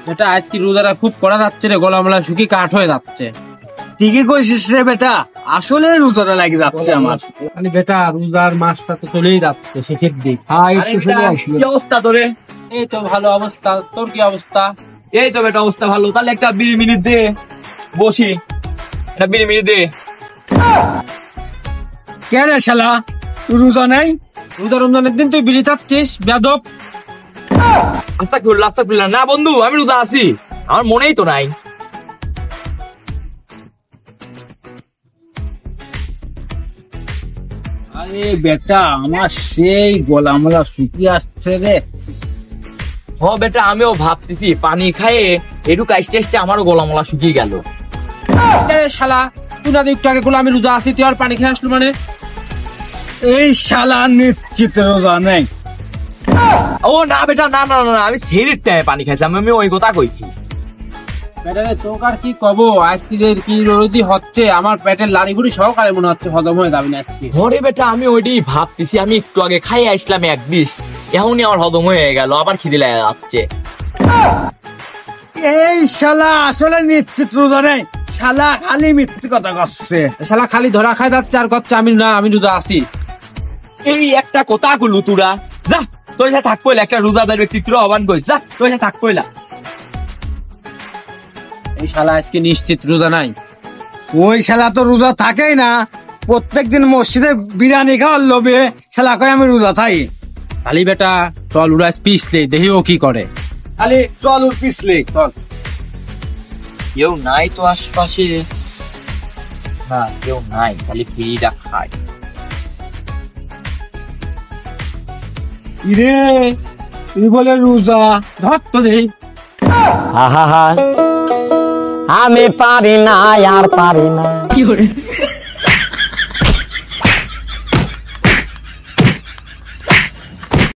বেটা আজকে রোজাটা খুব করা যাচ্ছে রে, গলা মলা শুকিয়ে কাঠ হয়ে যাচ্ছে। ঠিকই কইছিস রে বেটা, আসলে রোজাটা লাগে যাচ্ছে আমার। মানে বেটা রোজার মাসটা তো চলেই যাচ্ছে, শেষের দিক। কি অবস্থা তোরে? এই তো ভালো অবস্থা, তোর কি অবস্থা? এই তো বেটা অবস্থা ভালো। তাহলে একটা বিড়ি মিনিট দে, বসি। একটা বিড়ি মিনিট দে। কে রে শালা, তুই রোজা নাই? রোজা রমজানের দিন তুই বিড়ি চাচ্ছিস বেয়াদব? আস্তাগফিরুল্লাহ না বন্ধু, আমি রোজা আছি, আমার মনেই তো নাই। আরে বেটা আমার সেই গলা মলা শুকিয়ে আসছে রে। হ বেটা, আমিও ভাবতেছি পানি খায়ে একটু কাশতে আসতে আমারও গলা মলা শুকিয়ে গেল। শালা তুই না একটু আগে বলে আমি রোজা আছি, তুই আর পানি খেয়ে আসলো মানে? এই শালা নিশ্চিত রোজা নেই। ও না বেটা, না না না, আমি সেরির টাইমে পানি খাইছিলাম, আমি ওই কথা কইছি। বেটা রে তোকে আর কি কব, আজকে যে কি রোদি হচ্ছে আমার পেটের লাড়ি গুড়ি সহকারে মনে হচ্ছে হজম হয়ে যাবে না আজকে। ঘরে বেটা আমি ওইটাই ভাবতেছি, আমি একটু আগে খাই আসলাম এক বিষ, এখনই আমার হজম হয়ে গেল, আবার খিদে লেগে যাচ্ছে। এই শালা আসলে নিশ্চিত রোজা নেই, শালা খালি মিথ্যে কথা করছে। শালা খালি ধরা খাই যাচ্ছে আর করছে আমি না আমি রোজা আছি। এই একটা কথা কইলু তোরা, যা তোর সাথে থাক কইলা, একটা রোজাদার ব্যক্তিত্ব আহ্বান কই, যা তোর সাথে থাক কইলা। এই শালা আজকে নিশ্চিত রোজা নাই। ওই শালা তো রোজা থাকেই না, প্রত্যেকদিন মসজিদে বিরিয়ানি খাওয়ার লোভে শালা কয় আমি রোজা থাকি। খালি বেটা চল উড়াস পিছলে দেখি ও কি করে। খালি চল ওর পিছলে চল। কেউ নাই তো আশপাশে, না কেউ নাই, খালি ফিরিটা খায়। ইরে তুই বলে রোজা, ধর তো দেখি। আহা, আমি পারি না আর পারি না।